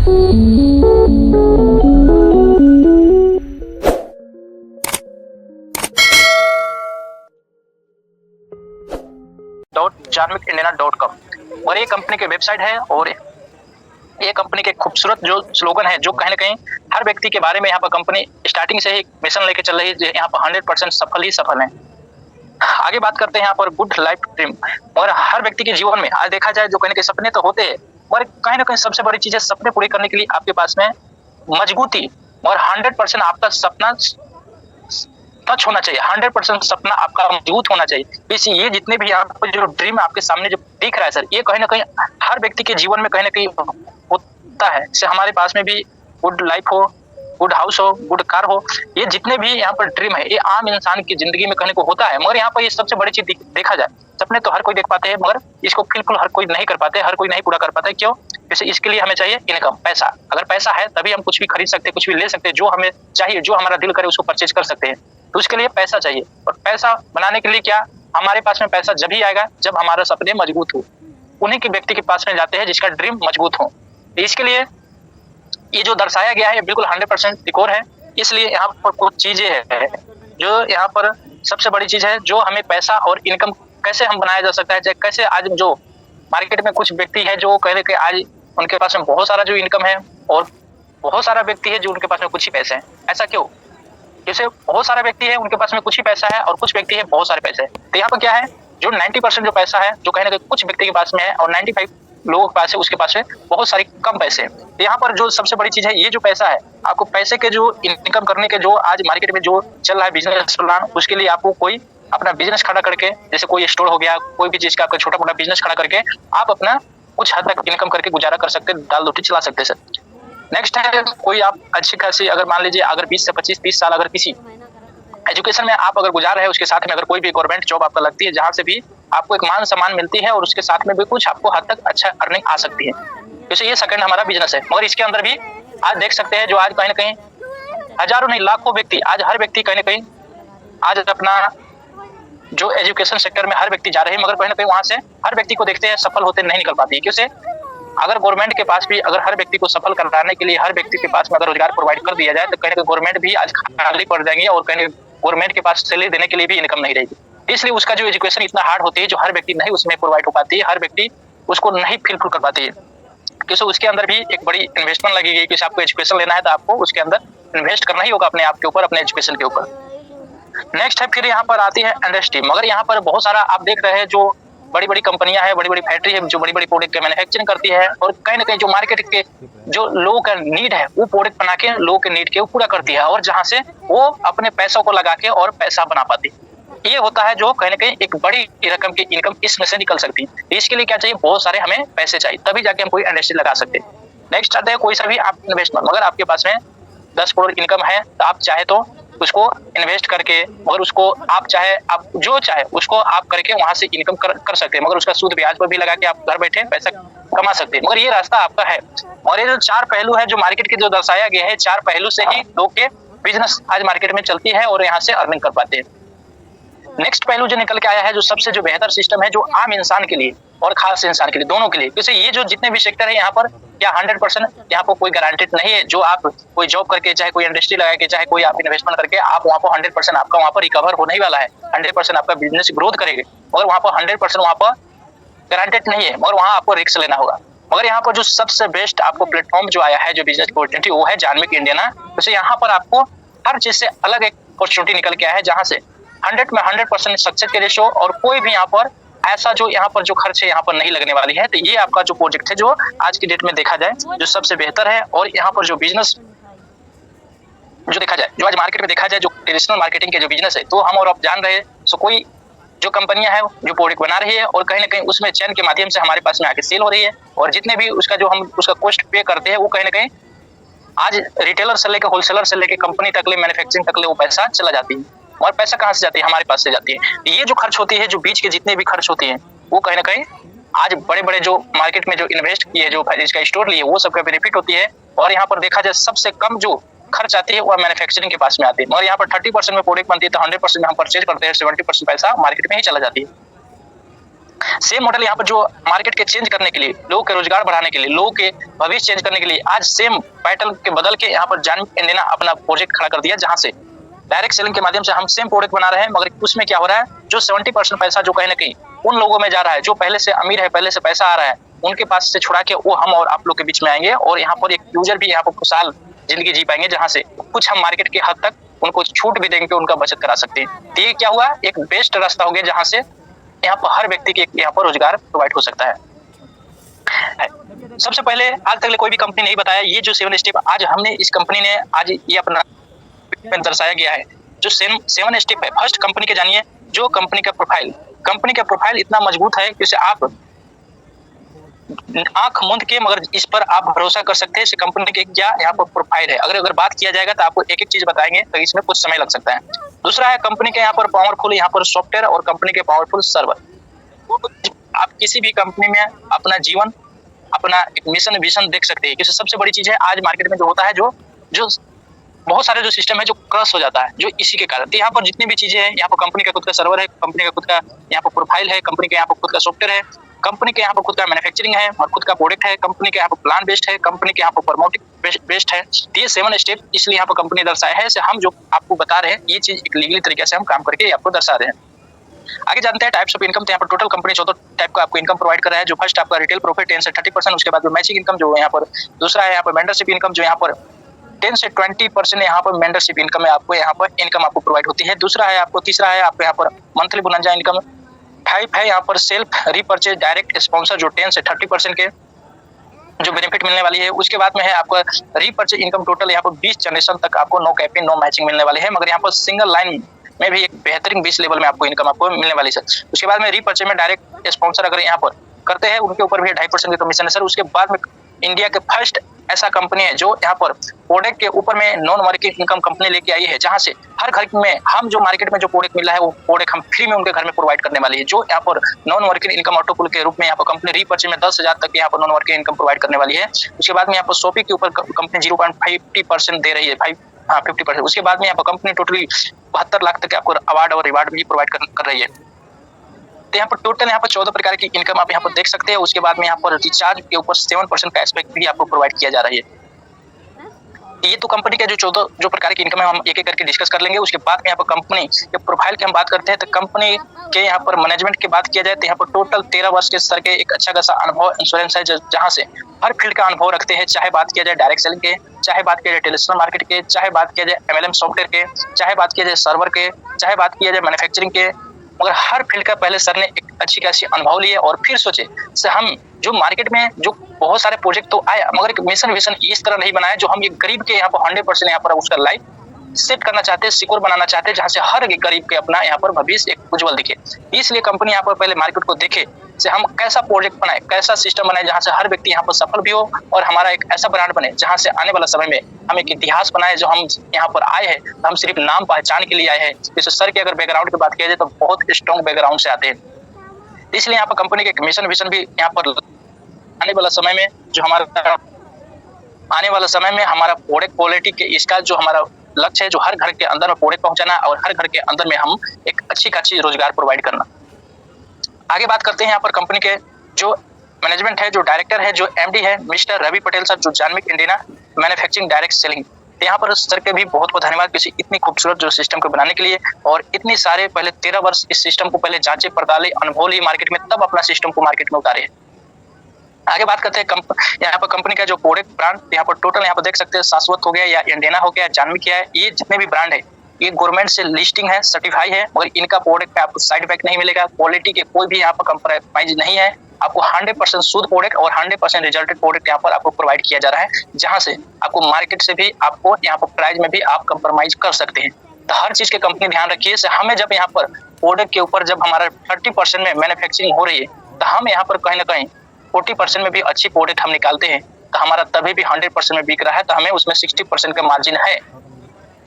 .jarmicindiana.com और ये company की वेबसाइट है। और ये कंपनी के खूबसूरत जो स्लोगन है, जो कहीं ना कहीं हर व्यक्ति के बारे में यहाँ पर कंपनी स्टार्टिंग से ही मिशन लेके चल रही है, यहाँ पर 100% सफल ही सफल है। आगे बात करते हैं यहाँ पर गुड लाइफ ड्रीम। और हर व्यक्ति के जीवन में आज देखा जाए जो कहीं ना कहीं सपने तो होते हैं, और कहीं ना कहीं सबसे बड़ी चीज है सपने पूरे करने के लिए आपके पास में मजबूती और 100% आपका सपना टच होना चाहिए। 100% सपना आपका मजबूत होना चाहिए। इस ये जितने भी आपको जो ड्रीम आपके सामने जो दिख रहा है सर, ये कहीं ना कहीं हर व्यक्ति के जीवन में कहीं ना कहीं होता है। जैसे हमारे पास में भी गुड लाइफ हो, गुड हाउस हो, गुड कार हो, ये जितने भी यहाँ पर ड्रीम है, ये आम इंसान की जिंदगी में कहने को होता है। मगर यहाँ पर ये सबसे बड़ी चीज देखा जाए, सपने तो हर कोई देख पाते हैं, मगर इसको बिल्कुल हर कोई नहीं कर पाते, हर कोई नहीं पूरा कर पाता है। क्यों? जैसे इसके लिए हमें चाहिए इनकम, पैसा। अगर पैसा है तभी हम कुछ भी खरीद सकते हैं, कुछ भी ले सकते हैं, जो हमें चाहिए, जो हमारा दिल करे उसको परचेज कर सकते हैं। तो उसके लिए पैसा चाहिए। और पैसा बनाने के लिए क्या, हमारे पास में पैसा जब ही आएगा जब हमारा सपने मजबूत हो। उन्हीं के व्यक्ति के पास में जाते हैं जिसका ड्रीम मजबूत हो। इसके लिए ये जो दर्शाया गया है ये बिल्कुल 100% सिक्योर है। इसलिए यहाँ पर कुछ चीजें हैं जो यहाँ पर सबसे बड़ी चीज है, जो हमें पैसा और इनकम कैसे हम बनाया जा सकता है। कैसे आज जो मार्केट में कुछ व्यक्ति है जो कह रहे कि आज उनके पास में बहुत सारा जो इनकम है, और बहुत सारा व्यक्ति है जो उनके पास में कुछ ही पैसे हैं। ऐसा क्यों? जैसे बहुत सारा व्यक्ति है उनके पास में कुछ ही पैसा है, और कुछ व्यक्ति है बहुत सारे पैसे है। तो यहाँ पर क्या है, जो 90% जो पैसा है जो कहीं ना कहीं कुछ व्यक्ति के पास में है, और 95 लोगों के पास है उसके पास है बहुत सारी कम पैसे हैं। तो यहाँ पर जो सबसे बड़ी चीज है, ये जो पैसा है, आपको पैसे के जो इनकम करने के जो आज मार्केट में जो चल रहा है बिजनेस प्लान, उसके लिए आपको कोई अपना बिजनेस खड़ा करके, जैसे कोई स्टोर हो गया, कोई भी चीज का आपका छोटा मोटा बिजनेस खड़ा करके आप अपना कुछ हद तक इनकम करके गुजारा कर सकते, दाल रोटी चला सकते सर। नेक्स्ट है कोई आप अच्छी खासी, अगर मान लीजिए अगर 20 से 25-30 साल अगर किसी एजुकेशन में आप अगर गुजार रहे हो, उसके साथ में अगर कोई भी गवर्नमेंट जॉब आपका लगती है जहां से भी आपको एक मान सम्मान मिलती है, और उसके साथ में भी कुछ आपको हद तक अच्छा अर्निंग आ सकती है। जैसे ये सेकंड हमारा बिजनेस है। मगर इसके अंदर भी आज देख सकते हैं जो आज कहीं ना कहीं हजारों नहीं लाखों व्यक्ति, आज हर व्यक्ति कहीं ना कहीं आज अपना जो एजुकेशन सेक्टर में हर व्यक्ति जा रहे हैं, मगर कहीं ना कहीं वहां से हर व्यक्ति को देखते हैं सफल होते नहीं निकल पाती है। क्योंकि अगर गवर्नमेंट के पास भी अगर हर व्यक्ति को सफल कराने के लिए हर व्यक्ति के पास में अगर रोजगार प्रोवाइड कर दिया जाए, तो कहीं ना कहीं गवर्नमेंट भी आज खाली पड़ जाएंगे, और कहीं गवर्नमेंट के पास सैलरी देने के लिए भी इनकम नहीं रहेगी। इसलिए उसका जो एजुकेशन इतना हार्ड होती है, जो हर व्यक्ति नहीं उसमें प्रोवाइड हो पाती है, हर व्यक्ति उसको नहीं फुलफिल कर पाती है। क्योंकि उसके अंदर भी एक बड़ी इन्वेस्टमेंट लगेगी। कि आपको एजुकेशन लेना है तो आपको उसके अंदर इन्वेस्ट करना ही होगा अपने आप के ऊपर, अपने एजुकेशन के ऊपर। नेक्स्ट है फिर यहाँ पर आती है इंडस्ट्री। मगर यहाँ पर बहुत सारा आप देख रहे हैं जो बड़ी बड़ी कंपनियां हैं, बड़ी बड़ी फैक्ट्री है जो बड़ी बड़ी प्रोडक्ट के मैन्युफैक्चरिंग करती है, और कहीं ना कहीं जो मार्केट के जो लोगों का नीड है वो प्रोडक्ट बना के लोगों के नीड के वो पूरा करती है, और जहां से वो अपने पैसों को लगा के और पैसा बना पाती है। ये होता है जो कहीं ना कहीं एक बड़ी रकम की इनकम इसमें से निकल सकती है। इसके लिए क्या चाहिए, बहुत सारे हमें पैसे चाहिए, तभी जाके हम कोई इंडस्ट्री लगा सकते हैं। नेक्स्ट आता है कोई सा भी आप इन्वेस्टमेंट। मगर आपके पास में 10 करोड़ इनकम है तो आप चाहे तो उसको इन्वेस्ट करके, मगर उसको आप चाहे आप जो चाहे उसको आप करके वहां से इनकम कर सकते हैं, मगर उसका सूद ब्याज पर भी लगा के आप घर बैठे पैसा कमा सकते हैं। मगर ये रास्ता आपका है। और ये जो 4 पहलू है जो मार्केट के जो दर्शाया गया है, 4 पहलू से ही लोग के बिजनेस आज मार्केट में चलती है और यहाँ से अर्निंग कर पाते हैं। नेक्स्ट पहलू जो निकल के आया है, जो सबसे जो बेहतर सिस्टम है जो आम इंसान के लिए और खास इंसान के लिए, दोनों के लिए। जैसे ये जो जितने भी सेक्टर है यहाँ पर क्या 100% यहाँ पर कोई गारंटेड नहीं है। जो आप कोई जॉब करके, चाहे कोई इंडस्ट्री लगा के, चाहे कोई आप इन्वेस्टमेंट करके आप वहाँ पर 100% आपका वहाँ पर रिकवर होने ही वाला है, 100% आपका बिजनेस ग्रोथ करेगा। मगर वहाँ पर 100% वहाँ पर गारंटेड नहीं है, मगर वहाँ आपको रिस्क लेना होगा। मगर यहाँ पर जो सबसे बेस्ट आपको प्लेटफॉर्म जो आया है जो बिजनेस अपॉर्चुनिटी, वो है जार्मिक इंडियाना। जैसे यहाँ पर आपको हर चीज से अलग एक अपॉर्चुनिटी निकल के आया है, जहाँ से 100 में 100% सक्सेस के रेशो, और कोई भी यहाँ पर ऐसा जो यहाँ पर जो खर्च है यहाँ पर नहीं लगने वाली है। तो ये आपका जो प्रोजेक्ट है जो आज की डेट में देखा जाए जो सबसे बेहतर है। और यहाँ पर जो बिजनेस जो देखा जाए, जो आज मार्केट में देखा जाए, जो ट्रेडिशनल मार्केटिंग के जो बिजनेस है, तो हम और आप जान रहे हैं, सो कोई जो कंपनियां है जो प्रोडक्ट बना रही है और कहीं ना कहीं उसमें चैन के माध्यम से हमारे पास में आके सेल हो रही है, और जितने भी उसका जो हम उसका कॉस्ट पे करते हैं वो कहीं ना कहीं आज रिटेलर से लेकर होलसेलर से लेकर कंपनी तक ले, मैन्युफैक्चरिंग तक ले वो पैसा चला जाती है। और पैसा कहाँ से जाती है, हमारे पास से जाती है। ये जो खर्च होती है, जो बीच के जितने भी खर्च होते हैं, वो कहीं ना कहीं आज बड़े बड़े जो मार्केट में जो इन्वेस्ट किए, जो इसका स्टोर लिए, वो सबका बेनिफिट होती है। और यहाँ पर देखा जाए सबसे कम जो खर्च आती है वो मैन्युफैक्चरिंग के पास में आती है। मगर यहाँ पर 30% में प्रोडक्ट बनती है, तो 100% में हम परचेज करते हैं, 70% पैसा मार्केट में ही चला जाती है। सेम मॉडल यहाँ पर जो मार्केट के चेंज करने के लिए, लोगों के रोजगार बढ़ाने के लिए, लोगों के भविष्य चेंज करने के लिए आज सेम पैटर्न के बदल के यहाँ पर जानवी इंडिया अपना प्रोजेक्ट खड़ा कर दिया, जहां से डायरेक्ट सेलिंग के माध्यम से हम सेम प्रोडक्ट बना रहे हैं, मगर उसमें क्या हो रहा है, जो 70% पैसा जो कहीं ना कहीं उन लोगों में जा रहा है जो पहले से अमीर है, पहले से पैसा आ रहा है, उनके पास से छुड़ा के वो हम और आप लोग के बीच में आएंगे और यहाँ पर एक यूजर भी यहाँ पर खुशहाल जिंदगी जी पाएंगे, जहां से कुछ हम मार्केट के हद तक उनको छूट भी देंगे, उनका बचत करा सकते हैं। तो ये क्या हुआ, एक बेस्ट रास्ता हो गया जहां से यहाँ पर हर व्यक्ति के यहाँ पर रोजगार प्रोवाइड हो सकता है। सबसे पहले आज तक कोई भी कंपनी नहीं बताया ये जो 7 स्टेप आज हमने इस कंपनी ने आज ये अपना दर्शाया गया है। जो 7 स्टेप है, फर्स्ट कंपनी के जानिए, जो कंपनी का प्रोफाइल इतना मजबूत है कि उसे आप आंख मूंद के मगर इस पर आप भरोसा कर सकते हैं इस कंपनी के क्या यहाँ पर प्रोफाइल है। अगर बात किया जाएगा तो आपको एक एक चीज बताएंगे तो इसमें कुछ समय लग सकता है। दूसरा है कंपनी के यहाँ पर पावरफुल यहाँ पर सॉफ्टवेयर और कंपनी के पावरफुल सर्वर। आप किसी भी कंपनी में अपना जीवन अपना एक मिशन विजन देख सकते हैं, क्योंकि सबसे बड़ी चीज है आज मार्केट में जो होता है जो बहुत सारे जो सिस्टम है जो क्रश हो जाता है जो इसी के कारण। तो यहाँ पर जितनी भी चीजें हैं, यहाँ पर कंपनी का खुद का सर्वर है, कंपनी का खुद का यहाँ पर प्रोफाइल है, कंपनी के यहाँ पर खुद का सॉफ्टवेयर है, कंपनी के यहाँ पर खुद का मैन्युफैक्चरिंग है और खुद का प्रोडक्ट है, कंपनी के यहाँ पर प्लान बेस्ड है, कंपनी के यहाँ पर प्रमोटिंग बेस्ड है। ये 7 स्टेप इसलिए यहाँ पर कंपनी दर्शाया है, से हम जो आपको बता रहे हैं ये चीज एक लीगली तरीके से हम काम करके आपको दर्शा रहे हैं। आगे जानते हैं टाइप्स ऑफ इनकम। तो यहाँ पर टोटल कंपनी 14 टाइप का आपको इनकम प्रोवाइड कर रहा है। जो फर्स्ट आपका रिटेल प्रॉफिट 10 से 30%, उसके बाद मैचिंग इनकम जो यहाँ पर, दूसरा है यहाँ पर मेंटरशिप इनकम जो यहाँ पर 10 से 20% यहाँ पर मेंटरशिप इनकम है, आपको यहाँ पर इनकम आपको प्रोवाइड होती है। दूसरा है आपको, तीसरा है आपको यहाँ पर मंथली बोनंजा इनकम। 5 है यहाँ पर सेल्फ रीपर्चेज डायरेक्ट स्पॉन्सर जो 10 से 30% के जो बेनिफिट मिलने वाली है। उसके बाद में है आपका रीपर्चेज इनकम, टोटल यहाँ पर 20 जनरेशन तक आपको नो कैपिंग नो मैचिंग मिलने वाली है, मगर यहाँ पर सिंगल लाइन में भी एक बेहतरीन 20 लेवल में आपको इनकम आपको मिलने वाली है। उसके बाद में रीपर्चेज में डायरेक्ट स्पॉन्सर अगर यहाँ पर करते हैं उनके ऊपर भी 2.5% की कमीशन है सर। उसके बाद में इंडिया के फर्स्ट ऐसा कंपनी है जो यहाँ पर प्रोडक्ट के ऊपर में नॉन वर्किंग इनकम कंपनी लेके आई है, जहां से हर घर में हम जो मार्केट में जो प्रोडक्ट मिला है वो प्रोडक्ट हम फ्री में उनके घर में प्रोवाइड करने वाली है। जो यहाँ पर नॉन वर्किंग इनकम ऑटोपुल के रूप में यहाँ पर कंपनी रीपर्चेज में 10,000 तक यहाँ पर नॉन वर्किंग इनकम प्रोवाइड करने वाली है। उसके बाद में यहाँ पर शॉपिंग के ऊपर कंपनी 0.50% दे रही है, 50%। उसके बाद में यहाँ पर कंपनी टोटली 72 लाख तक आपको अवार्ड और रिवार्ड भी प्रोवाइड कर रही है। तो यहाँ पर टोटल यहाँ पर 14 प्रकार की इनकम आप यहाँ पर देख सकते हैं। उसके बाद में यहाँ पर रिचार्ज के ऊपर 7% का एस्पेक्ट भी आपको प्रोवाइड किया जा रही है। ये तो कंपनी के जो 14 जो प्रकार की इनकम है हम एक एक करके डिस्कस कर लेंगे। उसके बाद में यहाँ पर कंपनी के प्रोफाइल की हम बात करते हैं, तो कंपनी के यहाँ पर मैनेजमेंट की बात किया जाए तो यहाँ पर टोटल 13 वर्ष के स्तर के एक अच्छा खासा अनुभव इंश्योरेंस है, जहाँ से हर फील्ड का अनुभव रखते हैं। चाहे बात किया जाए डायरेक्ट सेलिंग के, चाहे बात किया जाए टेलीविजन मार्केट के, चाहे बात किया जाए MLM सॉफ्टवेयर के, चाहे बात किया जाए सर्वर के, चाहे बात किया जाए मैन्युफैक्चरिंग के, मगर हर फील्ड का पहले सर ने एक अच्छी खासी अनुभव लिए और फिर सोचे से हम जो मार्केट में जो बहुत सारे प्रोजेक्ट तो आया, मगर एक मिशन विजन इस तरह नहीं बनाया जो हम एक गरीब के यहाँ पर 100% यहाँ पर उसका लाइफ सेट करना चाहते हैं, सिक्योर बनाना चाहते हैं, जहाँ से हर गरीब के अपना यहाँ पर भविष्य एक उज्जवल दिखे। इसलिए कंपनी यहाँ पर पहले मार्केट को देखे से हम कैसा प्रोजेक्ट बनाए, कैसा सिस्टम बनाए जहाँ से हर व्यक्ति यहाँ पर सफल भी हो और हमारा एक ऐसा ब्रांड बने जहाँ से आने वाला समय में हम एक इतिहास बनाए। जो हम यहाँ पर आए हैं तो हम सिर्फ नाम पहचान के लिए आए हैं। जैसे सर की अगर बैकग्राउंड की बात किया जाए तो बहुत स्ट्रॉन्ग बैकग्राउंड से आते हैं। इसलिए यहाँ पर कंपनी के मिशन विजन भी यहाँ पर आने वाला समय में जो हमारा आने वाला समय में हमारा प्रोडक्ट क्वालिटी के इसका जो हमारा लक्ष्य है, जो हर घर के अंदर में प्रोडक्ट पहुंचाना और हर घर के अंदर में हम एक अच्छी खासी रोजगार प्रोवाइड करना। आगे बात करते हैं यहाँ पर कंपनी के जो मैनेजमेंट है, जो डायरेक्टर है, जो MD है मिस्टर रवि पटेल सर, जो Janvi India manufacturing direct selling. यहाँ पर सर के भी बहुत बहुत धन्यवाद किसी इतनी खूबसूरत जो सिस्टम को बनाने के लिए और इतनी सारे पहले 13 वर्ष इस सिस्टम को पहले जांचे पड़ताले अनुभव ली मार्केट में, तब अपना सिस्टम को मार्केट में उतारे। आगे बात करते हैं यहाँ पर कंपनी का जो प्रोडक्ट ब्रांड, यहाँ पर टोटल यहाँ पर देख सकते हैं शाश्वत हो गया या इंडियाना हो गया, जानवी क्या है, ये जितने भी ब्रांड है ये गवर्नमेंट से लिस्टिंग है, सर्टिफाई है, मगर इनका प्रोडक्ट पे आपको साइड इफेक्ट नहीं मिलेगा, क्वालिटी के कोई भी यहाँ पर कंप्रोमाइज नहीं है। आपको 100% शुद्ध प्रोडक्ट और 100% रिजल्टेड प्रोडक्ट यहाँ पर आपको प्रोवाइड किया जा रहा है, जहाँ से आपको मार्केट से भी आपको यहाँ पर प्राइस में भी आप कंप्रोमाइज कर सकते हैं। तो हर चीज के कंपनी ध्यान रखिए से हमें जब यहाँ पर प्रोडक्ट के ऊपर जब हमारा 30% में मैन्युफैक्चरिंग हो रही है तो हम यहाँ पर कहीं ना कहीं 40% में भी अच्छी प्रोडक्ट हम निकालते हैं, तो हमारा तभी भी 100% में बिक रहा है, तो हमें उसमें 60% का मार्जिन है।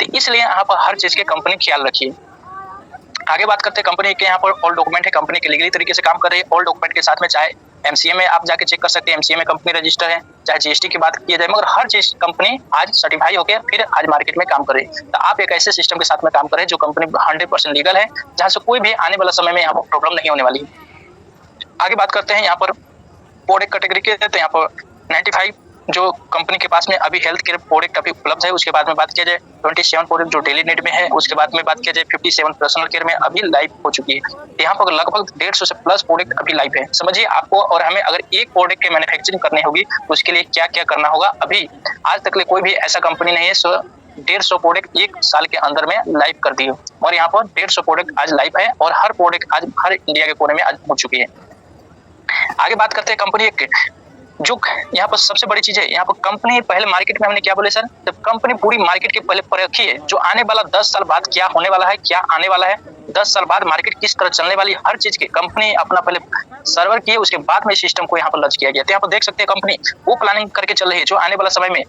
तो इसलिए यहाँ पर हर चीज के कंपनी ख्याल रखिए। आगे बात करते हैं कंपनी के यहाँ पर ऑल डॉक्यूमेंट है, कंपनी के लीगली तरीके से काम कर रही है। ऑल डॉक्यूमेंट के साथ में चाहे MCA में आप जाके चेक कर सकते हैं, MCA में कंपनी रजिस्टर है, चाहे GST की बात की जाए, मगर हर चीज कंपनी आज सर्टिफाई होकर फिर आज मार्केट में काम कर रही है। तो आप एक ऐसे सिस्टम के साथ में काम करें जो कंपनी 100% लीगल है, जहाँ से कोई भी आने वाला समय में यहाँ पर प्रॉब्लम नहीं होने वाली है। आगे बात करते हैं यहाँ पर प्रोडक्ट कैटेगरी के, तो यहाँ पर 95 जो कंपनी के पास में अभी हेल्थ केयर प्रोडक्ट अभी उपलब्ध है। उसके बाद में बात किया जाए 27 प्रोडक्ट जो डेली नीड में है। उसके बाद में बात किया जाए 57 पर्सनल केयर में अभी लाइव हो चुकी है। यहाँ पर लगभग 150 से प्लस प्रोडक्ट अभी लाइव है। समझिए आपको और हमें अगर एक प्रोडक्ट की मैन्युफैक्चरिंग करनी होगी तो उसके लिए क्या क्या करना होगा। अभी आज तक कोई भी ऐसा कंपनी नहीं है 150 प्रोडक्ट एक साल के अंदर में लाइव कर दी हो, और यहाँ पर 150 प्रोडक्ट आज लाइव है और हर प्रोडक्ट आज हर इंडिया के कोने में आज हो चुकी है। आगे बात करते हैं कंपनी एक, जो यहाँ पर सबसे बड़ी चीज है, यहाँ पर कंपनी पहले मार्केट में हमने क्या बोले सर, जब कंपनी पूरी मार्केट के पहले परखी है जो आने वाला 10 साल बाद क्या होने वाला है, क्या आने वाला है, 10 साल बाद मार्केट किस तरह चलने वाली, हर चीज की कंपनी अपना पहले सर्वर किए, उसके बाद में सिस्टम को यहाँ पर लॉन्च किया गया। तो यहाँ पर देख सकते हैं कंपनी वो प्लानिंग करके चल रही है जो आने वाला समय में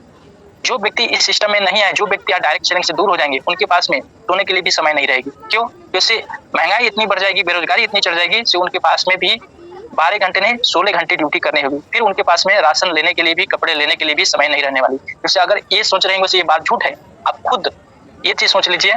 जो व्यक्ति इस सिस्टम में नहीं आए, जो व्यक्ति डायरेक्ट सेलिंग से दूर हो जाएंगे, उनके पास में सोने के लिए भी समय नहीं रहेगी। क्यों? जैसे महंगाई इतनी बढ़ जाएगी, बेरोजगारी इतनी चढ़ जाएगी कि उनके पास में भी 12 घंटे नहीं 16 घंटे ड्यूटी करनी होगी। फिर उनके पास में राशन लेने के लिए भी, कपड़े लेने के लिए भी समय नहीं रहने वाली। जैसे अगर ये सोच रहे हैं ये बात झूठ है, आप खुद ये चीज सोच लीजिए,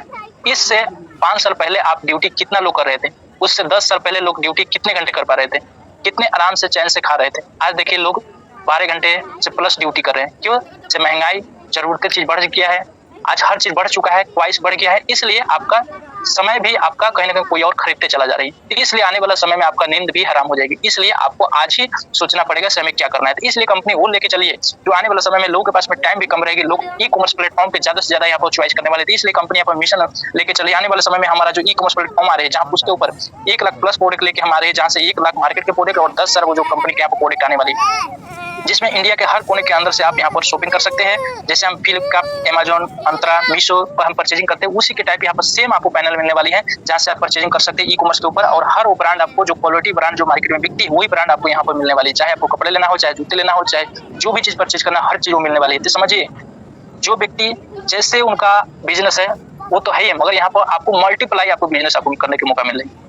इससे 5 साल पहले आप ड्यूटी कितना लोग कर रहे थे, उससे 10 साल पहले लोग ड्यूटी कितने घंटे कर पा रहे थे, कितने आराम से चैन से खा रहे थे। आज देखिए लोग 12 घंटे से प्लस ड्यूटी कर रहे हैं। क्यों? से महंगाई, जरूरतें चीज बढ़ गया है, आज हर चीज बढ़ चुका है, ख्वाहिश बढ़ गया है, इसलिए आपका समय भी आपका कहीं ना कहीं कोई और खरीदते चला जा रही है। इसलिए आने वाला समय में आपका नींद भी हराम हो जाएगी। इसलिए आपको आज ही सोचना पड़ेगा समय क्या करना है। तो इसलिए कंपनी वो लेके चलिए जो आने वाला समय में लोगों के पास में टाइम भी कम रहेगी, लोग ई कॉमर्स प्लेटफॉर्म पे ज्यादा से ज्यादा यहाँ पर चॉइस करने वाले थे। इसलिए कंपनी यहाँ पर मिशन लेके चलिए। आने वाले समय में हमारा जो ई कॉमर्स प्लेटफॉर्म आ रहे हैं जहाँ उसके ऊपर 1 लाख प्लस प्रोडक्ट लेके हमारे जहाँ से 1 लाख मार्केट के प्रोडक्ट और 10 साल वो जो कंपनी के यहाँ पर प्रोडक्ट आने वाली, जिसमें इंडिया के हर कोने के अंदर से आप यहाँ पर शॉपिंग कर सकते हैं। जैसे हम फ्लिपकार्ट, अमेजॉन, मंत्रा, मीशो पर हम परचेजिंग करते हैं, उसी के टाइप यहाँ पर सेम आपको पैनल मिलने वाली है जहाँ से आप परचेजिंग कर सकते हैं ई कॉमर्स के ऊपर। और हर वो ब्रांड आपको जो क्वालिटी ब्रांड जो मार्केट में बिकती है वही ब्रांड आपको यहाँ पर मिलने वाली है। चाहे आपको कपड़े लेना हो, चाहे जूते लेना हो, चाहे जो भी चीज परचेज करना, हर चीज वो मिलने वाली है। तो समझिए जो व्यक्ति जैसे उनका बिजनेस है वो तो है ही, मगर यहाँ पर आपको मल्टीप्लाई आपको बिजनेस आपको करने के मौका मिल रही है।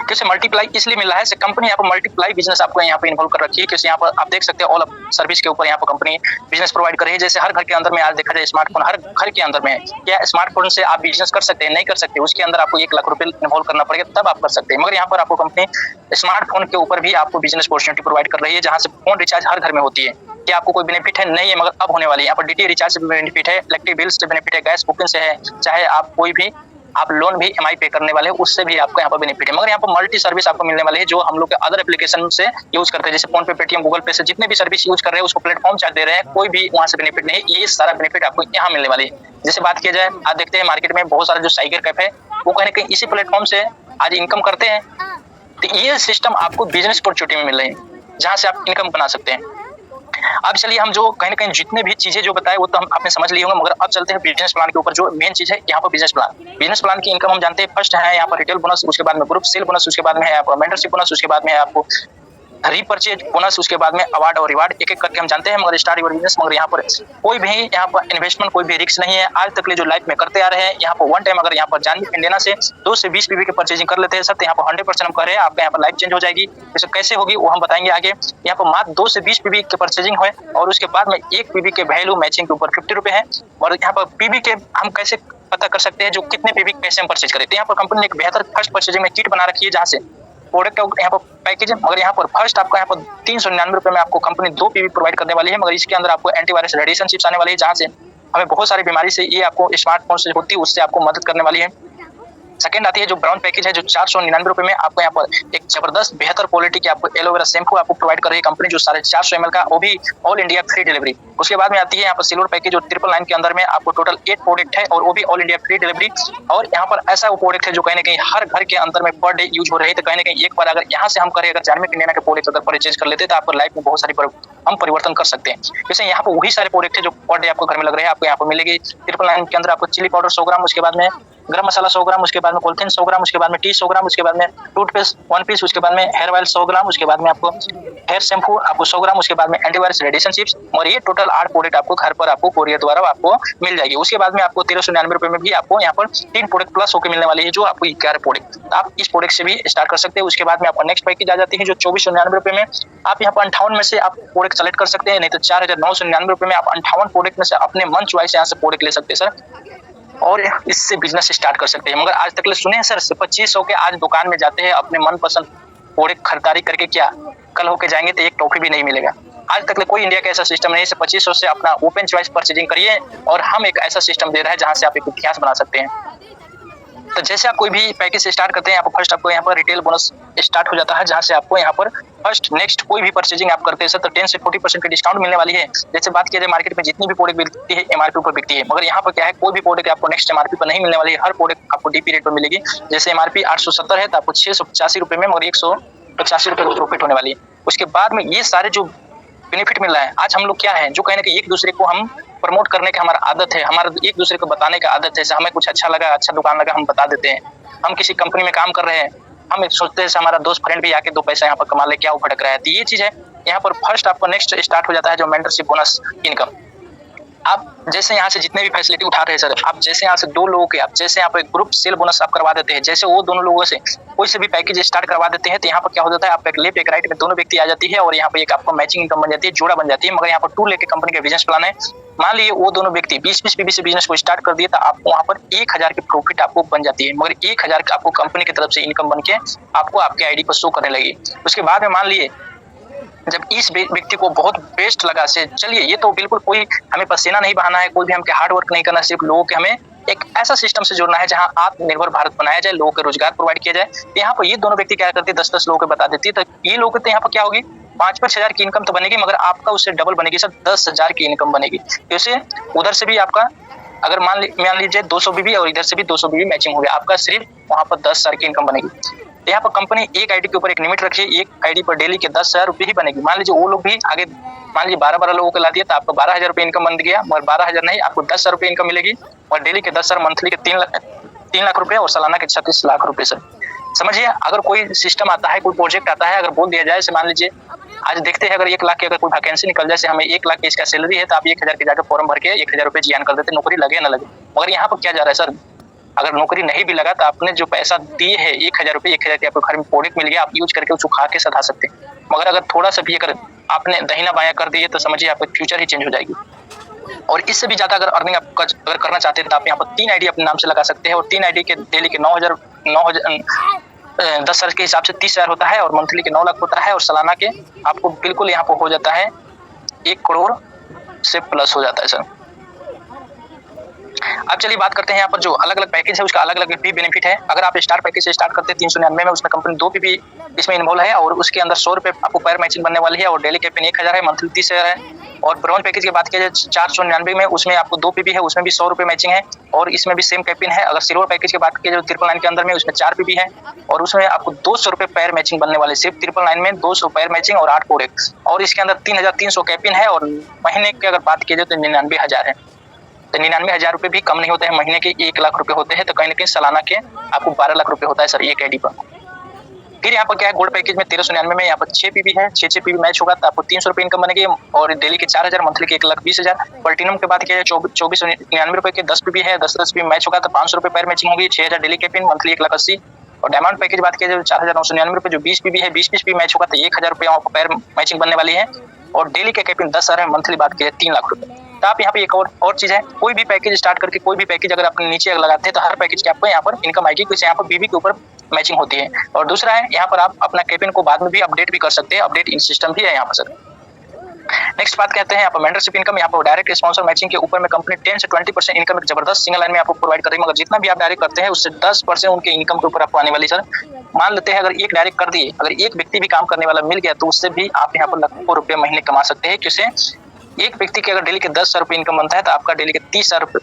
कैसे मल्टीप्लाई इसलिए मिल रहा है, कंपनी यहाँ पर मल्टीप्लाई बिजनेस आपको यहाँ पे इन्वॉल्व कर रखी है। क्योंकि यहाँ पर आप देख सकते हैं ऑल सर्विस के ऊपर यहाँ पर कंपनी बिजनेस प्रोवाइड कर रही है। जैसे हर घर के अंदर में आज देखा जाए स्मार्टफोन हर घर के अंदर में है, क्या स्मार्टफोन से आप बिजनेस कर सकते हैं? नहीं कर सकते, उसके अंदर आपको 1 लाख रुपए इन्वॉल्व करना पड़ेगा तब आप कर सकते हैं। मगर यहाँ पर आपको कंपनी स्मार्टफोन के ऊपर भी आपको बिजनेस अपॉर्चुनिटी प्रोवाइड कर रही है, जहाँ से फोन रिचार्ज हर घर में होती है। क्या आपको कोई बेनिफिट है? नहीं है, मगर अब होने वाली है। यहाँ पर डीटी रिचार्ज से बेनिफिट है, इलेक्ट्रिक बिल से बेनिफिट है, गैस बुकिंग से है, चाहे आप कोई भी आप लोन भी ईएमआई पे करने वाले हैं उससे भी आपको यहाँ पर बेनिफिट है। मगर यहाँ पर मल्टी सर्विस आपको मिलने वाली है जो हम लोग के अदर एप्लीकेशन से यूज करते हैं, जैसे फोन पे, पेटीएम, गूगल पे से जितने भी सर्विस यूज कर रहे हैं उसको प्लेटफॉर्म चार्ज दे रहे हैं, कोई भी वहां से बेनिफिट नहीं, ये सारा बेनिफिट आपको यहाँ मिलने वाली है। जैसे बात किया जाए, आज देखते हैं मार्केट में बहुत सारे जो साइगर कैफ है वो कहीं ना कहीं इसी प्लेटफॉर्म से आज इनकम करते हैं। तो ये सिस्टम आपको बिजनेस अपॉर्चुनिटी में मिल रही है जहाँ से आप इनकम बना सकते हैं। अब चलिए हम जो कहीं ना कहीं जितने भी चीजें जो बताए वो तो हम आपने समझ लिए होंगे, मगर अब चलते हैं बिजनेस प्लान के ऊपर। जो मेन चीज है यहाँ पर बिजनेस प्लान की इनकम हम जानते हैं। फर्स्ट है यहाँ पर रिटेल बोनस, उसके बाद में ग्रुप सेल बोनस, उसके बाद में है आपको मेंटरशिप बोनस, उसके बाद में है आपको रीपरचेज बोनस, उसके बाद में अवार्ड और रिवार्ड एक एक करके हम जानते हैं। मगर स्टार्ट योर बिजनेस, मगर यहाँ पर कोई भी यहाँ पर इन्वेस्टमेंट कोई भी रिस्क नहीं है। आज तक जो लाइफ में करते आ रहे हैं, यहाँ पर वन टाइम अगर यहाँ पर जान लेना से 2 से 20 पीवी के परचेजिंग कर लेते हैं सर, तो यहाँ पर 100% हम कह रहे हैं आपका यहाँ पर लाइफ चेंज हो जाएगी। जैसे कैसे होगी वो हम बताएंगे आगे। यहाँ पर मात्र 2 से 20 पीवी के परचेजिंग है और उसके बाद में 1 पीवी के वैल्यू मैचिंग के ऊपर 50 रुपए है। और यहाँ पर पीवी के हम कैसे पता कर सकते हैं जो कितने पीवी कैसे हम परचेज करें, तो यहाँ पर कंपनी ने एक बेहतर फर्स्ट परचेजिंग में किट बना रखी है जहाँ से प्रोडक्ट यहाँ पर पैकेज है। मगर यहाँ पर फर्स्ट आपको यहाँ पर 399 रुपए में आपको कंपनी 2 पीवी प्रोवाइड करने वाली है। मगर इसके अंदर आपको एंटीवायरस रेडिएशन चिप्स आने वाली है जहाँ से हमें बहुत सारी बीमारी से ये आपको स्मार्टफोन से होती है उससे आपको मदद करने वाली है। सेकंड आती है जो ब्राउन पैकेज है जो 499 रुपए में आपको यहाँ पर एक जबरदस्त बेहतर क्वालिटी की आपको एलोवेरा शैम्पू आपको प्रोवाइड कर रही है कंपनी जो 450 ml का, वो भी ऑल इंडिया फ्री डिलीवरी। उसके बाद में आती है यहाँ पर सिल्वर पैकेज जो 999 के अंदर में आपको टोटल 8 प्रोडक्ट है और वो भी ऑल इंडिया फ्री डिलीवरी। और यहाँ पर ऐसा वो प्रोडक्ट है जो कहीं ना कहीं हर घर के अंदर में पर डे यूज हो रही है। तो कहीं ना कहीं एक बार अगर यहाँ से हम करें, अगर जानवी इंडिया के प्रोडक्ट अगर परचेज कर लेते तो आपको लाइफ में बहुत सारी हम परिवर्तन कर सकते हैं। जैसे यहाँ पर वही सारे प्रोडक्ट है जो पर डे आपको घर में लग रहे हैं, आपको यहाँ पर मिलेगी 999 के अंदर आपको चिली पाउडर 100 ग्राम, उसके बाद में गरम मसाला 100 ग्राम, उसके बाद में पॉलिथीन 100 ग्राम, उसके बाद में टी 100 ग्राम, उसके बाद में टूथपेस्ट 1 पीस, उसके बाद में हेयर ऑयल 100 ग्राम, उसके बाद में आपको हेयर शैम्पू आपको 100 ग्राम, उसके बाद में एंटीवायरस रेडिएशन चिप्स। और ये टोटल 8 प्रोडक्ट आपको घर पर आपको कोरियर द्वारा आपको मिल जाएगी। उसके बाद में आपको 1399 रुपए में भी आपको यहाँ पर 3 प्रोडक्ट प्लस होकर मिलने वाली है जो आपको 11 प्रोडक्ट आप इस प्रोडक्ट से भी स्टार्ट कर सकते हैं। उसके बाद में आपको नेक्स्ट पैकेज आ जाती है जो 2499 रुपए में आप यहाँ पर 58 में से आप प्रोडक्ट सेलेक्ट कर सकते हैं, नहीं तो 4999 रुपए में आप 58 प्रोडक्ट में से अपने मन चॉइस यहाँ से प्रोडक्ट ले सकते हैं सर और इससे बिजनेस स्टार्ट कर सकते हैं। मगर आज तक ले सुने हैं सर 2500 के आज दुकान में जाते हैं अपने मनपसंद प्रोडक्ट खरीदारी करके क्या कल होके जाएंगे तो एक टॉफी भी नहीं मिलेगा। आज तक कोई इंडिया का ऐसा सिस्टम नहीं है। 2500 से अपना ओपन चॉइस परचेजिंग करिए और हम एक ऐसा सिस्टम दे रहे हैं जहां से आप एक इतिहास बना सकते हैं। तो जैसे आप कोई भी पैकेज स्टार्ट करते हैं, यहाँ पर फर्स्ट आपको यहाँ पर रिटेल बोनस स्टार्ट हो जाता है, जहाँ से आपको यहाँ पर फर्स्ट नेक्स्ट कोई भी परचेजिंग आप करते हैं सर तो 10 से 40% की डिस्काउंट मिलने वाली है। जैसे बात किया जाए मार्केट में जितनी भी प्रोडक्ट बिकती है एमआरपी पर बिकती है, मगर यहाँ पर क्या है कोई भी प्रोडक्ट आपको नेक्स्ट एमआरपी पर नहीं मिलने वाली है। हर प्रोडक्ट आपको डीपी रेट पर मिलेगी। जैसे एमआरपी 870 है तो आपको 685 रुपए में मगर 185 रुपए प्रॉफिट होने वाली है। उसके बाद में ये सारे जो बेनिफिट मिल रहा है, आज हम लोग क्या है जो कहीं ना कहीं एक दूसरे को हम प्रमोट करने का हमारा आदत है, हमारा एक दूसरे को बताने का आदत है। जैसे हमें कुछ अच्छा लगा, अच्छा दुकान लगा, हम बता देते हैं। हम किसी कंपनी में काम कर रहे हैं, हम सोचते हैं हमारा दोस्त फ्रेंड भी आके 2 पैसा यहाँ पर कमा ले, क्या वो भटक रहा है। तो ये चीज है यहाँ पर फर्स्ट आपको नेक्स्ट स्टार्ट हो जाता है जो मेंटरशिप बोनस इनकम। आप जैसे यहाँ से जितने भी फैसिलिटी उठा रहे हैं सर, आप जैसे यहाँ से 2 लोगों के आप जैसे यहाँ पे ग्रुप सेल बोनस आप करवा देते हैं, जैसे वो दोनों लोगों से कोई से भी पैकेज स्टार्ट करवा देते हैं तो यहाँ पर क्या हो जाता है आप एक लेफ्ट एक राइट में दोनों व्यक्ति आ जाती है और यहाँ पे एक आपको मैचिंग इनकम बन जाती है, जोड़ा बन जाती है। मगर यहाँ पर 2 लेके कंपनी का बिजनेस प्लान है। मान लीजिए वो दोनों व्यक्ति 20-20 पीवी से बिजनेस को स्टार्ट कर दिए तो आपको वहाँ पर 1000 की प्रॉफिट आपको बन जाती है, मगर 1000 आपको कंपनी की तरफ से इनकम बन के आपको आपके आईडी पर शो करने लगी। उसके बाद में मान लिए जब इस व्यक्ति को बहुत बेस्ट लगा से चलिए ये तो बिल्कुल कोई हमें पसीना नहीं बहाना है, कोई भी हमके हार्ड वर्क नहीं करना, सिर्फ लोगों के हमें एक ऐसा सिस्टम से जोड़ना है जहां आत्मनिर्भर भारत बनाया जाए, लोगों को रोजगार प्रोवाइड किया जाए। यहाँ पर ये दोनों व्यक्ति क्या करते हैं 10-10 लोगों को बता देती है, तो ये लोग तो यहाँ पर क्या होगी 5-5 हजार की इनकम तो बनेगी, मगर आपका उससे डबल बनेगी सर, 10,000 की इनकम बनेगी। जैसे उधर से भी आपका अगर मान लीजिए 200 बीबी और इधर से भी 200 बीबी मैचिंग हो गया, आपका सिर्फ वहां पर 10,000 की इनकम बनेगी। यहाँ पर कंपनी एक आईडी के ऊपर एक लिमिट रखी है, एक आईडी पर डेली के 10,000 रुपए ही बनेगी। मान लीजिए वो लोग भी आगे मान लीजिए 12-12 लोगों को ला दिया तो आपको 12,000 रुपए इनकम बन गया, मगर 12,000 नहीं आपको 10,000 रुपए इनकम मिलेगी और डेली के 10,000 मंथली के 3 लाख रुपए और सालाना के 36 लाख रुपए सर। समझिए अगर कोई सिस्टम आता है, कोई प्रोजेक्ट आता है, अगर बोल दिया जाए मान लीजिए आज देखते हैं अगर 1 लाख की अगर कोई वैकेंसी निकल जाए, हमें 1 लाख की इसका सैलरी है तो आप 1,000 के जाकर फॉर्म भर के 1,000 रुपए ज्वाइन कर देते, नौकरी लगे ना लगे। मगर यहाँ पर क्या जा रहा है सर, अगर नौकरी नहीं भी लगा तो आपने जो पैसा दिए है 1,000 रुपए, 1,000 के आपको घर में प्रोडक्ट मिल गया, आप यूज करके उसको खा के सधा सकते हैं। मगर अगर थोड़ा सा भी अगर आपने दहिना बाया कर दिए तो समझिए आपका फ्यूचर ही चेंज हो जाएगी। और इससे भी ज्यादा अगर अर्निंग आप अगर करना चाहते हैं तो आप यहाँ पर 3 आईडी अपने नाम से लगा सकते हैं और 3 आईडी के डेली के 10 साल के हिसाब से 30,000 होता है और मंथली के 9 लाख होता है और सालाना के आपको बिल्कुल यहाँ पर हो जाता है 1 करोड़ से प्लस हो जाता है सर। अब चलिए बात करते हैं यहाँ पर जो अलग अलग पैकेज है उसका अलग अलग भी बेनिफिट है। अगर आप स्टार पैकेज से स्टार्ट करते हैं 399 में, उसमें कंपनी 2 पीवी इसमें इन्वॉल्व है और उसके अंदर 100 रुपए आपको पैर मैचिंग बनने वाली है और डेली कैपिन 1,000 है, मंथली 30,000 है। और ब्रॉन्ज पैकेज की बात किया जाए 499 में, उसमें आपको 2 पीवी है, उसमें भी 100 रुपए मैचिंग है और इसमें भी सेम कैपिन है। अगर सिल्वर पैकेज की बात किया जाए 999 के अंदर में, उसमें 4 पीवी है और उसमें आपको 200 रुपए पैर मैचिंग बनने वाले, सिर्फ 999 में 200 पैर मैचिंग और 8 प्रोडक्ट और इसके अंदर 3,300 कैपिन है और महीने की अगर बात की जाए तो 99,000 है। तो 99,000 रुपए भी कम नहीं होते हैं, महीने के 1 लाख रुपए होते हैं, तो कहीं ना कहीं सालाना के आपको 12 लाख रुपए होता है सर एक आईडी पर। फिर यहाँ पर क्या है गोल्ड पैकेज में 1399 में यहाँ पर 6 पीवी है, 6 पीवी मैच होगा तो आपको 300 रुपए इनकम बनेगी और डेली के 4,000, मंथली के 1,20,000। प्लैटिनम की बात किया जाए 2499 रुपए के 10 पीवी है, 10 पीवी मैच होगा तो 500 रुपए पैर मैचिंग होगी, 6,000 डेली के पिन, मंथली 1,80,000। और डायमंड पैकेज बात किया जाए 4,999 रुपए जो 20 पीवी है, 20 पीवी मैच होगा तो 1,000 रुपए वहाँ पर पैर मैचिंग बनने वाली है और डेली के कैपिन 10,000 है, मंथली बात की जाए 3 लाख रुपए। तो आप यहाँ पे एक और चीज है, कोई भी पैकेज स्टार्ट करके कोई भी पैकेज अगर अपने नीचे लगाते हैं तो हर पैकेज के आपको यहाँ पर इनकम आएगी, कुछ यहाँ पर बीबी के ऊपर मैचिंग होती है। और दूसरा है यहाँ पर आप अपना कैपिन को बाद में भी अपडेट भी कर सकते हैं, अपडेट इन सिस्टम भी है यहाँ पर सर। नेक्स्ट बात कहते हैं यहाँ पर मेंटरशिप इनकम। यहाँ पर डायरेक्ट स्पॉन्सर मैचिंग के ऊपर में कंपनी 10 से 20% इनकम एक जबरदस्त सिंगल लाइन में आपको प्रोवाइड करेगी, मगर जितना भी आप डायरेक्ट करते हैं उससे 10% उनके इनकम के ऊपर आपको आने वाली सर। मान लेते हैं अगर एक डायरेक्ट कर दिए, अगर एक व्यक्ति भी काम करने वाला मिल गया तो उससे भी आप यहाँ पर लाखों रुपए महीने कमा सकते हैं। किसे एक व्यक्ति के अगर डेली के 10,000 रुपए इनकम बनता है तो आपका डेली के 30,000 रुपए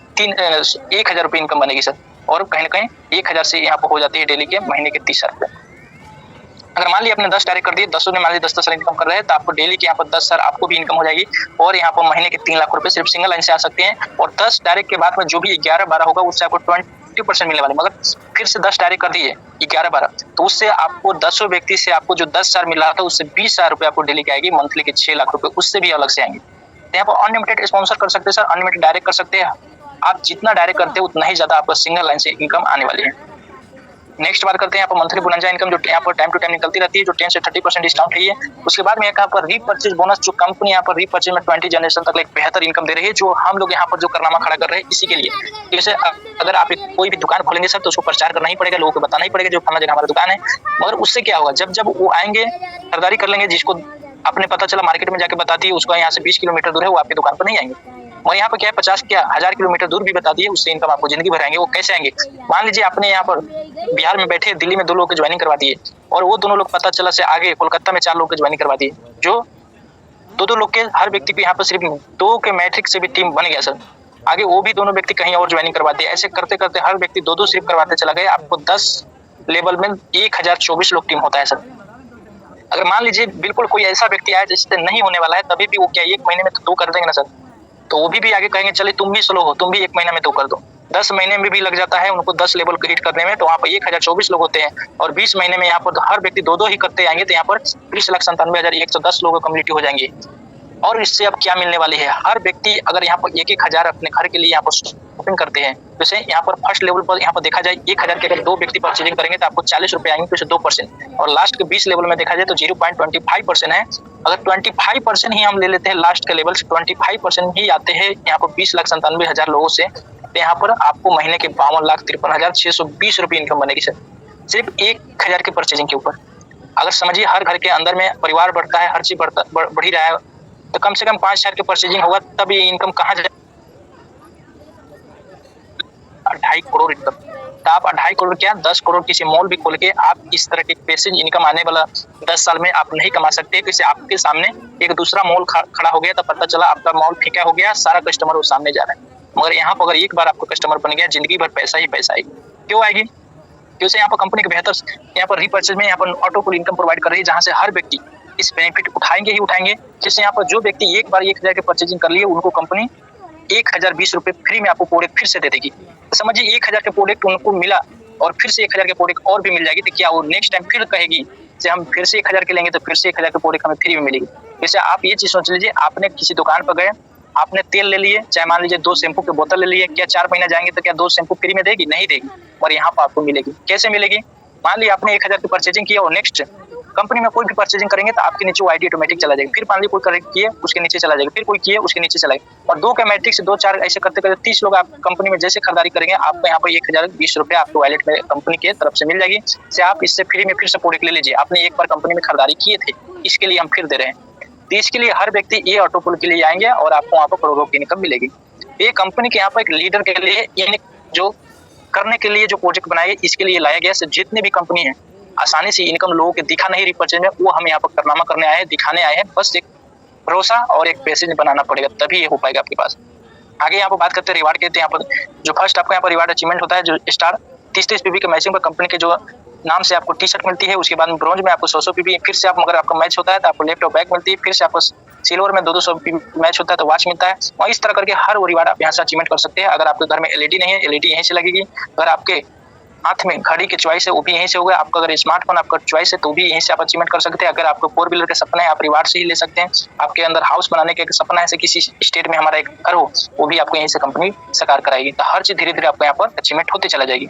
1,000 रुपए इनकम बनेगी सर और कहीं ना कहीं 1,000 से यहाँ पर हो जाती है डेली के महीने के 30,000 रुपए। अगर मान लिया आपने 10 डायरेक्ट कर दिए, 10 ने मान लीजिए 10 इनकम कर रहे हैं तो आपको डेली के यहाँ पर 10,000 आपको भी इनकम हो जाएगी और यहाँ पर महीने के 3 लाख रुपए सिर्फ सिंगल लाइन से आ सकते हैं। और 10 डायरेक्ट के बाद में जो भी 11-12 होगा उससे आपको 20% मिलने वाले, मगर फिर से 10 डायरेक्ट कर दिए 11-12 तो उससे आपको 10 व्यक्ति से आपको जो 10,000 मिल रहा था उससे 20,000 रुपए आपको डेली के आएगी, मंथली के 6 लाख रुपए उससे भी अलग से आएंगे। तो यहाँ पर अनलिमिटेड स्पॉन्सर कर सकते हैं सर, अनलिमिटेड डायरेक्ट कर सकते हैं। आप जितना डायरेक्ट करते हैं उतना ही ज्यादा आपको सिंगल लाइन से इनकम आने वाली है। नेक्स्ट बात करते हैं यहाँ पर मंथली बोनंजा इनकम, जो यहाँ पर टाइम टू टाइम निकलती रहती है, जो 10 से 30% डिस्काउंट रही है। उसके बाद में यहाँ पर रीपर्चेज बोनस, जो कंपनी यहाँ पर रीपर्चेज में 20 जनरेशन तक एक बेहतर इनकम दे रही है, जो हम लोग यहाँ पर जो कारनामा खड़ा कर रहे हैं इसी के लिए। जैसे अगर आप कोई भी दुकान खोलेंगे सर, तो उसको प्रचार करना ही पड़ेगा, लोगों को बताना ही पड़ेगा जो फलाना जगह हमारा दुकान है। मगर उससे क्या होगा, जब जब वो आएंगे, खरीदारी कर लेंगे, जिसको आपने पता चला मार्केट में जाके बताती है, उसका यहाँ से 20 किलोमीटर दूर है, वो आपकी दुकान पर नहीं आएंगे। मगर यहाँ पर क्या है, 50 क्या 1000 किलोमीटर दूर भी बता दिए, उससे इनकम आपको जिंदगी भर आएंगे। वो कैसे आएंगे? मान लीजिए आपने यहाँ पर बिहार में बैठे दिल्ली में 2 लोगों की ज्वाइनिंग करवा दिए, और वो दोनों लोग पता चला से आगे कोलकाता में 4 लोग की ज्वाइनिंग करवा दिए, जो 2-2 लोग के हर व्यक्ति को यहाँ पर सिर्फ 2 के मैट्रिक से भी टीम बन गया सर। आगे वो भी दोनों व्यक्ति कहीं और ज्वाइनिंग करवाते हैं। ऐसे करते करते हर व्यक्ति 2-2 सिर्फ करवाते चला गया। आपको 10 लेवल में 1024 लोग टीम होता है सर। अगर मान लीजिए बिल्कुल कोई ऐसा व्यक्ति आया जिससे नहीं होने वाला है, तभी भी वो क्या 1 महीने में तो 2 कर देंगे ना सर, तो वो भी आगे कहेंगे चलिए तुम भी स्लो हो, तुम भी 1 महीने में 2 कर दो। 10 महीने में भी लग जाता है उनको 10 लेवल क्रिएट करने में, तो वहाँ पर 1024 लोग होते हैं, और 20 महीने में यहाँ पर हर व्यक्ति 2-2 ही करते आएंगे, तो यहाँ पर 20,97,110 लोग कम्प्लीट हो जाएंगे। और इससे अब क्या मिलने वाली है, हर व्यक्ति अगर यहाँ पर 1-1 हजार अपने घर के लिए यहाँ पर शॉपिंग करते हैं, जैसे यहाँ पर फर्स्ट लेवल पर यहाँ पर देखा जाए 1000 के अगर 2 व्यक्ति परचेजिंग करेंगे तो आपको 40 रुपए आएंगे, तो 2%, और लास्ट के 20 लेवल में देखा जाए तो 0.25% है। अगर 25% ही हम ले लेते हैं लास्ट के लेवल से, 25% ही आते हैं यहाँ पर 20,97,000 लोगों से, तो यहाँ पर आपको महीने के 52,53,620 रुपये इनकम बनेगी सर, सिर्फ 1000 के परचेजिंग के ऊपर। अगर समझिए हर घर के अंदर में परिवार बढ़ता है, हर चीज बढ़ ही रहा है, तो कम से कम 5000 के परचेजिंग होगा, तब ये इनकम कहाँ जाए, 2.5 करोड़ इनकम। तो आप 2.5 करोड़ क्या 10 करोड़ किसी मॉल भी खोल के आप इस तरह के पैसिव इनकम आने वाला 10 साल में आप नहीं कमा सकते। किसी आपके सामने एक दूसरा मॉल खड़ा हो गया, तो पता चला आपका मॉल फीका हो गया, सारा कस्टमर वो सामने जा रहा है। मगर यहाँ पर अगर एक बार आपको कस्टमर बन गया, जिंदगी भर पैसा ही पैसा आएगी। क्यों आएगी? क्योंकि यहाँ पर कंपनी के बेहतर यहाँ पर रीपर्चेज में यहाँ पर ऑटो पुल इनकम प्रोवाइड कर रही है, जहाँ से हर व्यक्ति इस बेनिफिट उठाएंगे ही उठाएंगे। जिससे यहाँ पर जो व्यक्ति एक बार 1000 के परचेजिंग कर लिए, उनको कंपनी 1020 रुपए फ्री में आपको प्रोडक्ट फिर से दे देगी। तो समझिए 1000 के प्रोडक्ट उनको मिला, और फिर से 1000 के प्रोडक्ट और भी मिल जाएगी, तो क्या वो नेक्स्ट टाइम फिर कहेगी कि हम फिर से 1000 के लेंगे, तो फिर से 1000 के प्रोडक्ट हमें फ्री में मिलेगी। जैसे आप ये चीज सोच लीजिए, आपने किसी दुकान पर गए, आपने तेल ले लिए, चाहे मान लीजिए 2 शैम्पू की बोतल ले लिए, क्या 4 महीना जाएंगे तो क्या 2 शैम्पू फ्री में देगी? नहीं देगी। और यहाँ पर आपको मिलेगी। कैसे मिलेगी? मान लीजिए आपने 1000 की परचेजिंग किया, और नेक्स्ट कंपनी में कोई भी परचेजिंग करेंगे तो आपके नीचे वो आईडी ऑटोमेटिक चला जाएगा। फिर मान लीजिए कोई किए उसके नीचे चला जाएगा, फिर कोई किए उसके नीचे चला जाएगा, और 2 के मैट्रिक से 2-4 ऐसे करते करते 30 लोग आप कंपनी में जैसे खरीदारी करेंगे, आपको यहाँ पर 1020 रुपये आपको वैलेट में कंपनी के तरफ से मिल जाएगी। से आप इससे फ्री में फिर से प्रोडक्ट ले लीजिए। आपने एक बार कंपनी में खरीदारी किए थे, इसके लिए हम फिर दे रहे हैं। तो इसके लिए हर व्यक्ति ये ऑटो पुल के लिए आएंगे, और आपको वहाँ पर करोड़ों की इनकम मिलेगी। ये कंपनी के यहाँ पर एक लीडर के लिए जो करने के लिए जो प्रोजेक्ट बनाए, इसके लिए लाया गया। जितने भी कंपनी है आसानी से इनकम लोगों के दिखा नहीं रीपर्चेज में, वो हम यहाँ पर कारनामा करने आए हैं, दिखाने आए हैं। बस एक भरोसा और एक पैसेज बनाना पड़ेगा, तभी ये हो पाएगा आपके पास। आगे यहाँ पर बात करते हैं रिवार्ड के। यहाँ पर जो फर्स्ट आपको यहाँ पर रिवार्ड अचीवमेंट होता है, जो स्टार 30-30 पीवी के मैचिंग पर कंपनी के जो नाम से आपको टी शर्ट मिलती है। उसके बाद में ब्रॉन्ज में आपको 100 पीवी, फिर से आप अगर आपका मैच होता है तो आपको लैपटॉप बैग मिलती है, फिर से आपको सिल्वर में 200 मैच होता है तो वॉच मिलता है। और इस तरह करके हर वो रिवार्ड आप यहाँ से अचीवमेंट कर सकते हैं। अगर आपके घर में एलईडी नहीं है, एलईडी यहीं से लगेगी। अगर आपके हाथ में घड़ी की चॉइस है, वो भी यहीं से होगा। आपका अगर स्मार्टफोन आपका चॉइस है, तो भी यहीं से आप अचीवमेंट कर सकते हैं। अगर आपको 4 व्हीलर के सपना है, आप रिवार्ड से ही ले सकते हैं। आपके अंदर हाउस बनाने के सपना है, किसी स्टेट में हमारा एक घर हो, वो भी आपको यहीं से कंपनी साकार कराएगी। तो हर चीज धीरे धीरे आपको यहाँ पर अचीवमेंट होती चला जाएगी।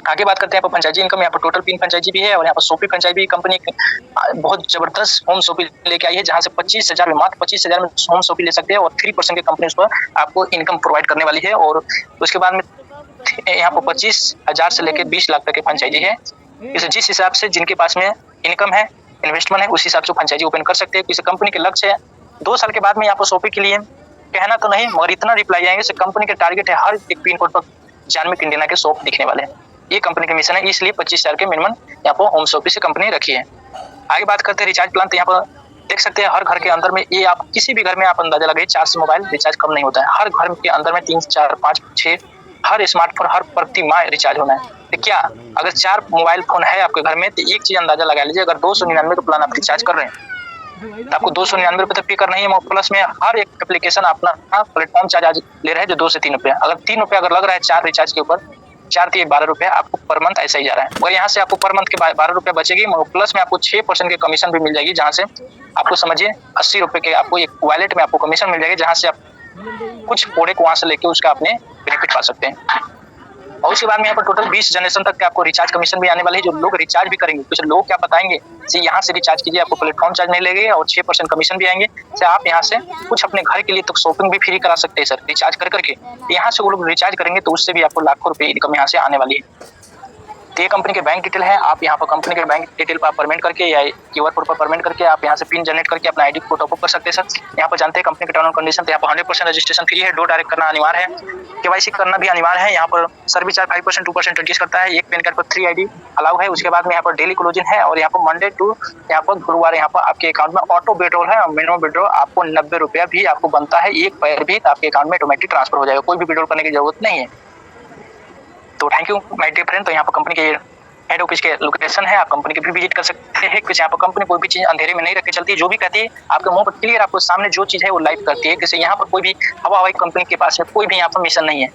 आगे बात करते हैं यहाँ पर फ्रेंचाइजी इनकम। यहाँ पर टोटल 3 फ्रेंचाइजी भी है, और यहाँ पर सोफी फ्रेंचाइजी कंपनी बहुत जबरदस्त होम सोफी लेके आई है, जहाँ से 25,000 में मात्र 25,000 में होम सोफी ले सकते हैं, और 3% की कंपनी उस पर आपको इनकम प्रोवाइड करने वाली है। और उसके बाद में यहाँ पर 25,000 से लेकर 20 लाख तक की फ्रेंचाइजी है। इसे जिस हिसाब से जिनके पास में इनकम है, इन्वेस्टमेंट है, उस हिसाब से फ्रेंचाइजी ओपन कर सकते हैं। किसी कंपनी के लक्ष्य है 2 साल के बाद में यहाँ पर सोफी के लिए कहना तो नहीं, मगर इतना रिप्लाई आएंगे। कंपनी के टारगेट है हर एक पिन कोड पर जानविक इंडिया के शॉप दिखने वाले हैं। ये कंपनी का मिशन है, इसलिए 25,000 के मिनिमम यहाँ पर होम शॉप से कंपनी रखी है। आगे बात करते हैं रिचार्ज प्लान। तो यहाँ पर देख सकते हैं हर घर के अंदर में, ये आप किसी भी घर में आप अंदाजा लगाइए, 4 से मोबाइल रिचार्ज कम नहीं होता है। हर घर के अंदर में 3, 4, 5, 6 हर स्मार्टफोन हर प्रति माह रिचार्ज होना है। तो क्या अगर 4 मोबाइल फोन है आपके घर में, तो एक चीज अंदाजा लगा लीजिए, अगर 299 का प्लान आप रिचार्ज कर रहे हैं, तो आपको 299 रुपये तो पे करना ही है। प्लस में हर एक एप्लीकेशन अपना प्लेटफॉर्म चार्ज ले रहे हैं, जो 2 से 3 रुपये। अगर 3 रुपये अगर लग रहा है 4 रिचार्ज के ऊपर, 4 से 12 रुपये आपको पर मंथ ऐसा ही जा रहा है। और यहाँ से आपको पर मंथ के 12 रुपये बचेगी, प्लस में आपको 6% की कमीशन भी मिल जाएगी, जहाँ से आपको समझिए 80 रुपये के आपको एक वॉलेट में आपको कमीशन मिल जाएगी, जहाँ से आप कुछ प्रोडक्ट वहाँ से लेके उसका अपने बेनिफिट पा सकते हैं। और उसके बाद में यहाँ पर टोटल 20 जनरेशन तक के आपको रिचार्ज कमीशन भी आने वाले हैं। जो लोग रिचार्ज भी करेंगे, कुछ लोग क्या बताएंगे कि यहाँ से रिचार्ज कीजिए, आपको प्लेटफॉर्म चार्ज नहीं लगेगा और 6% कमीशन भी आएंगे। सर आप यहाँ से कुछ अपने घर के लिए तो शॉपिंग भी फ्री करा सकते हैं सर, रिचार्ज कर करके। यहाँ से वो लोग रिचार्ज करेंगे तो उससे भी आपको लाखों रुपए इनकम यहाँ से आने वाली है। तो ये कंपनी के बैंक डिटेल है। आप यहाँ पर कंपनी के बैंक डिटेल पर आप पेमेंट करके या क्यूआर कोड पर पेमेंट करके आप यहाँ से पिन जनरेट करके अपना आईडी को टॉपअप कर सकते हैं सर। यहाँ पर जानते हैं कंपनी के टर्म एंड कंडीशन, तो यहाँ पर 100% रजिस्ट्रेशन फ्री है, डो डायरेक्ट करना अनिवार्य है, केवाईसी करना भी अनिवार्य है। यहाँ पर सर्विस चार्ज 5% 2% एडजस्ट करता है। एक पैन कार्ड पर 3 आईडी अलाउ है। उसके बाद में यहाँ पर डेली क्लोजिंग है और यहाँ पर मंडे टू यहाँ पर गुरुवार यहाँ पर आपके अकाउंट में ऑटो विड्रॉल है और मिनिमम विड्रॉ आपको 90 रुपया भी आपको बनता है। एक पैर भी आपके अकाउंट में ऑटोमेटिक ट्रांसफर हो जाएगा, कोई भी विड्रॉल करने की जरूरत नहीं है। तो thank you my dear friend. तो यहाँ पर कंपनी के हेड ऑफिस के लोकेशन है, आप कंपनी के भी विजिट कर सकते हैं। कुछ यहाँ पर कंपनी कोई भी चीज अंधेरे में नहीं रख के चलती है, जो भी कहती है आपके मुंह पर क्लियर आपको सामने जो चीज है वो लाइव करती है। जैसे यहाँ पर कोई भी हवा कंपनी के पास में कोई भी यहाँ पर मिशन नहीं है।